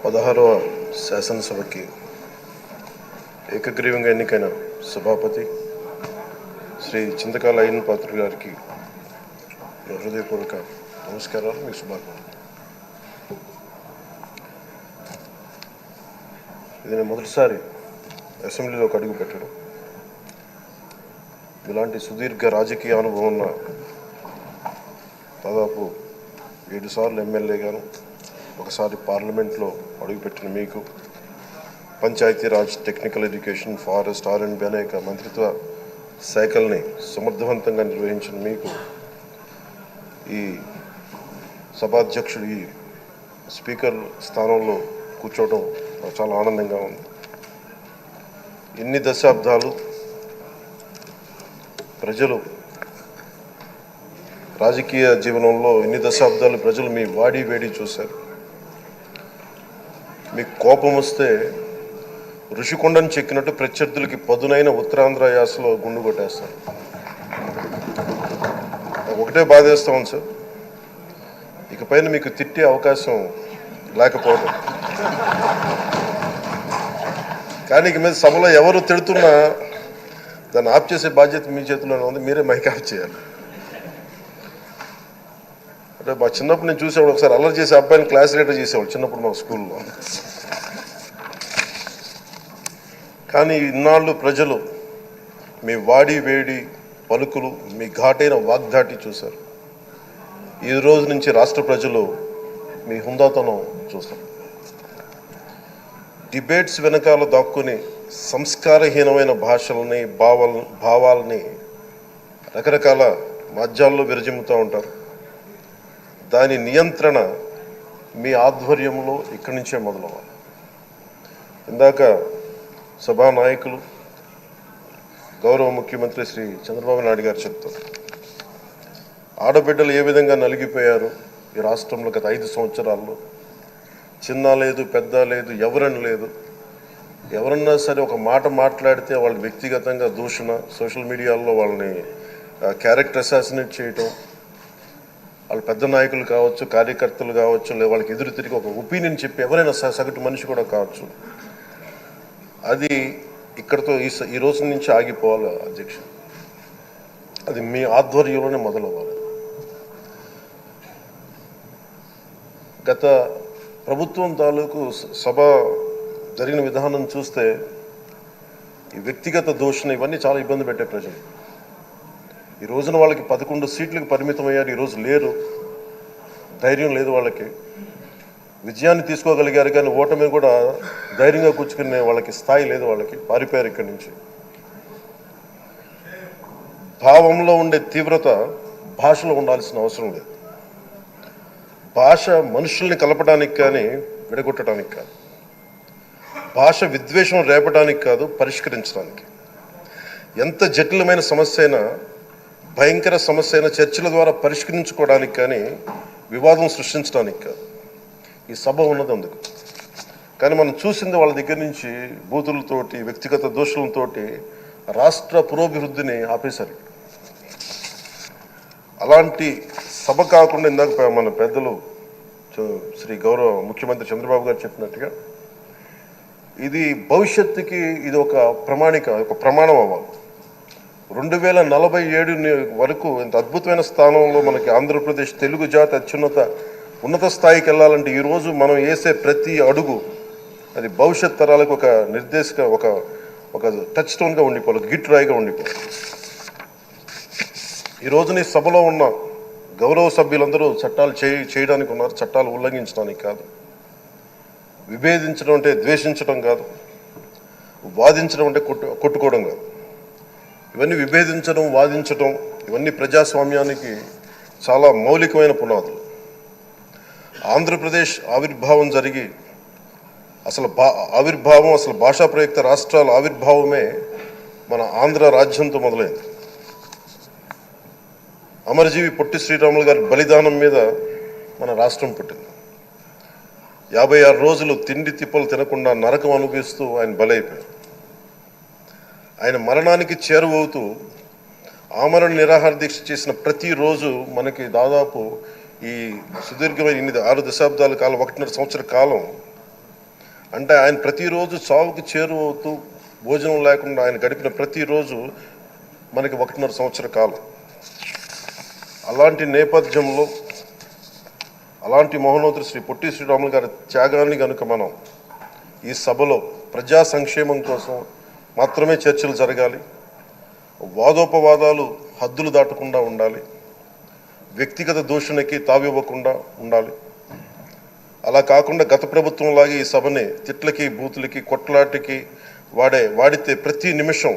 16వ శాసనసభకి ఏకగ్రీవంగా ఎన్నికైన సభాపతి శ్రీ చింతకాల అయ్యన్న పాత్రుడు గారికి హృదయపూర్వక నమస్కారాలు, మీకు శుభాకాంక్షలు. ఇది నేను మొదటిసారి అసెంబ్లీలోకి అడుగు పెట్టడం. ఇలాంటి సుదీర్ఘ రాజకీయ అనుభవం ఉన్న దాదాపు 7 సార్లు ఎమ్మెల్యేగాను, ఒకసారి పార్లమెంట్లో అడుగుపెట్టిన మీకు, Panchayati Raj, technical education, forest, R&B అనేక మంత్రిత్వ శాఖల్ని సమర్థవంతంగా నిర్వహించిన మీకు ఈ సభాధ్యక్షుడు, ఈ స్పీకర్ స్థానంలో కూర్చోవడం నాకు చాలా ఆనందంగా ఉంది. ఇన్ని దశాబ్దాలు ప్రజలు రాజకీయ జీవనంలో ప్రజలు మీ వాడి వేడి చూశారు. మీకు కోపం వస్తే ఋషికొండను చెక్కినట్టు ప్రత్యర్థులకి పదునైన ఉత్తరాంధ్ర యాసలో గుండు కొట్టేస్తారు. ఒకటే బాధేస్తా ఉంది సార్, ఇకపైన మీకు తిట్టే అవకాశం లేకపోవడం. కానీ ఇక మీద సభలో ఎవరు తిడుతున్నా దాన్ని ఆఫ్ చేసే బాధ్యత మీ చేతిలోనే ఉంది. మీరే మైక్ ఆఫ్ చేయాలి. అంటే మా చిన్నప్పుడు నేను చూసేవాడు, ఒకసారి అల్లరి చేసే అబ్బాయిని క్లాస్ లీడర్ చేసేవాడు చిన్నప్పుడు మా స్కూల్లో. కానీ ఇన్నాళ్ళు ప్రజలు మీ వాడి వేడి పలుకులు, మీ ఘాటైన వాగ్దాటి చూశారు. ఈ రోజు నుంచి రాష్ట్ర ప్రజలు మీ హుందాతనం చూస్తారు. డిబేట్స్ వెనకాల దాక్కుని సంస్కారహీనమైన భాషల్ని, భావాలని రకరకాల మాధ్యాల్లో విరజిమ్ముతూ ఉంటారు. దాని నియంత్రణ మీ ఆధ్వర్యంలో ఇక్కడి నుంచే మొదలవ్వాలి. ఇందాక సభానాయకులు, గౌరవ ముఖ్యమంత్రి శ్రీ చంద్రబాబు నాయుడు గారు చెప్తారు, ఆడబిడ్డలు ఏ విధంగా నలిగిపోయారు ఈ రాష్ట్రంలో గత 5 సంవత్సరాల్లో. చిన్న లేదు, పెద్ద లేదు, ఎవరని లేదు. ఎవరన్నా సరే ఒక మాట మాట్లాడితే వాళ్ళు వ్యక్తిగతంగా దూషణ, సోషల్ మీడియాలో వాళ్ళని క్యారెక్టర్ అసాసినేట్ చేయటం, వాళ్ళు పెద్ద నాయకులు కావచ్చు, కార్యకర్తలు కావచ్చు, లేదా వాళ్ళకి ఎదురు తిరిగి ఒక ఒపీనియన్ చెప్పి ఎవరైనా సగటు మనిషి కూడా కావచ్చు, అది ఇక్కడతో ఈ రోజు నుంచి ఆగిపోవాలి అధ్యక్ష. అది మీ ఆధ్వర్యంలోనే మొదలవ్వాలి. గత ప్రభుత్వం తాలూకు సభ జరిగిన విధానం చూస్తే ఈ వ్యక్తిగత దూషణ ఇవన్నీ చాలా ఇబ్బంది పెట్టే ప్రజలు. ఈ రోజున వాళ్ళకి 11 సీట్లకు పరిమితం అయ్యారు, ఈరోజు లేరు, ధైర్యం లేదు వాళ్ళకి. విజయాన్ని తీసుకోగలిగారు కానీ ఓటమి కూడా ధైర్యంగా కూర్చుకునే వాళ్ళకి స్థాయి లేదు, వాళ్ళకి పారిపోయారు ఇక్కడి నుంచి. భావంలో ఉండే తీవ్రత భాషలో ఉండాల్సిన అవసరం లేదు. భాష మనుషుల్ని కలపడానికి కానీ విడగొట్టడానికి కాదు. భాష విద్వేషం రేపడానికి కాదు, పరిష్కరించడానికి. ఎంత జటిలమైన సమస్య అయినా, భయంకర సమస్య అయినా చర్చల ద్వారా పరిష్కరించుకోవడానికి కానీ వివాదం సృష్టించడానికి కాదు. ఈ సభ ఉన్నది అందుకు. కానీ మనం చూసింది వాళ్ళ దగ్గర నుంచి బూతులతోటి, వ్యక్తిగత దోషులతోటి రాష్ట్ర పురోభివృద్ధిని ఆపేశారు. అలాంటి సభ కాకుండా ఇందాక మన పెద్దలు శ్రీ గౌరవ ముఖ్యమంత్రి చంద్రబాబు గారు చెప్పినట్టుగా ఇది భవిష్యత్తుకి ఇది ఒక ప్రమాణం అవ్వాలి. 2047 వరకు ఇంత అద్భుతమైన స్థానంలో మనకి ఆంధ్రప్రదేశ్ తెలుగు జాతి ఉన్నత స్థాయికి వెళ్ళాలంటే ఈరోజు మనం వేసే ప్రతి అడుగు అది భవిష్యత్ తరాలకు ఒక నిర్దేశక, ఒక టచ్ స్టోన్గా ఉండిపోవాలి, గిట్ రాయిగా ఉండిపోవాలి. ఈ రోజున ఈ సభలో ఉన్న గౌరవ సభ్యులందరూ చట్టాలు చేయడానికి ఉన్నారు, చట్టాలు ఉల్లంఘించడానికి కాదు. విభేదించడం అంటే ద్వేషించడం కాదు, వాదించడం అంటే కొట్టుకోవడం కాదు. ఇవన్నీ విభేదించడం, వాదించడం ఇవన్నీ ప్రజాస్వామ్యానికి చాలా మౌలికమైన పునాదులు. ఆంధ్రప్రదేశ్ ఆవిర్భావం జరిగి అసలు భాషా ప్రయుక్త రాష్ట్రాల ఆవిర్భావమే మన ఆంధ్ర రాజ్యంతో మొదలైంది. అమరజీవి పొట్టి శ్రీరాములు గారి బలిదానం మీద మన రాష్ట్రం పుట్టింది. 56 రోజులు తిండి తిప్పలు తినకుండా నరకం అనుభవిస్తూ ఆయన బలైపోయారు. ఆయన మరణానికి చేరువవుతూ ఆమరణ నిరాహార దీక్ష చేసిన ప్రతిరోజు మనకి దాదాపు ఈ సుదీర్ఘమైన 6 దశాబ్దాల కాలం, 1.5 సంవత్సర కాలం అంటే ఆయన ప్రతిరోజు చావుకి చేరువవుతూ భోజనం లేకుండా ఆయన గడిపిన ప్రతిరోజు మనకి 1.5 సంవత్సర కాలం. అలాంటి నేపథ్యంలో అలాంటి మహోన్నతుడు శ్రీ పొట్టి శ్రీరాములు గారి త్యాగాన్ని కనుక మనం ఈ సభలో ప్రజా సంక్షేమం కోసం మాత్రమే చర్చలు జరగాలి, వాదోపవాదాలు హద్దులు దాటకుండా ఉండాలి, వ్యక్తిగత దూషణకి తావివ్వకుండా ఉండాలి. అలా కాకుండా గత ప్రభుత్వంలాగే ఈ సభని తిట్లకి బూతులకి కొట్లాటికి వాడితే ప్రతి నిమిషం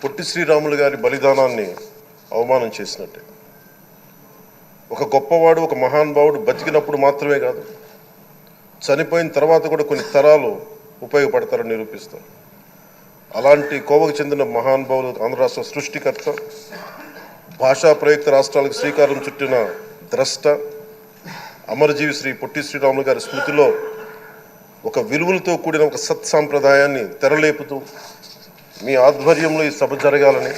పొట్టి శ్రీరాములు గారి బలిదానాన్ని అవమానం చేసినట్టే. ఒక గొప్పవాడు, ఒక మహానుభావుడు బతికినప్పుడు మాత్రమే కాదు, చనిపోయిన తర్వాత కూడా కొన్ని తరాలు ఉపయోగపడతారని నిరూపిస్తారు. అలాంటి కోవకు చెందిన మహానుభావులు ఆంధ్ర రాష్ట్ర సృష్టికర్త, భాషా ప్రయుక్త రాష్ట్రాలకు శ్రీకారం చుట్టిన ద్రష్ట, అమరజీవి శ్రీ పొట్టి శ్రీరాములు గారి స్మృతిలో ఒక విలువలతో కూడిన ఒక సత్సాంప్రదాయాన్ని తెరలేపుతూ మీ ఆధ్వర్యంలో ఈ సభ జరగాలని,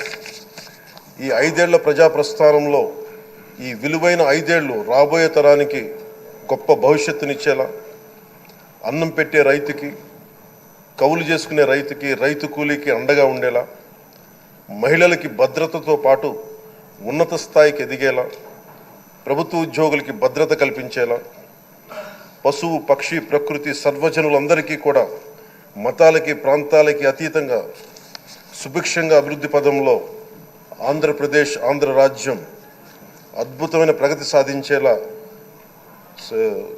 ఈ 5 ఏళ్ల ప్రజాప్రస్థానంలో ఈ విలువైన 5 ఏళ్ళు రాబోయే తరానికి గొప్ప భవిష్యత్తునిచ్చేలా, అన్నం పెట్టే రైతుకి, కౌలు చేసుకునే రైతుకి, రైతు కూలీకి అండగా ఉండేలా, మహిళలకి భద్రతతో పాటు ఉన్నత స్థాయికి ఎదిగేలా, ప్రభుత్వ ఉద్యోగులకి భద్రత కల్పించేలా, పశువు పక్షి ప్రకృతి సర్వజనులందరికీ కూడా మతాలకి ప్రాంతాలకి అతీతంగా సుభిక్షంగా అభివృద్ధి పదంలో ఆంధ్రప్రదేశ్, ఆంధ్ర రాజ్యం అద్భుతమైన ప్రగతి సాధించేలా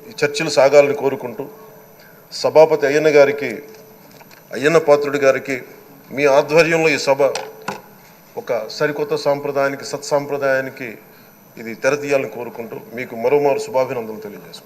ఈ చర్చలు సాగాలని కోరుకుంటూ, సభాపతి అయ్యన్న పాత్రుడి గారికి మీ ఆధ్వర్యంలో ఈ సభ ఒక సరికొత్త సాంప్రదాయానికి, సత్సాంప్రదాయానికి ఇది తెరతీయాలని కోరుకుంటూ మీకు మరోమారు శుభాభినందనలు తెలియజేసుకుంటాను.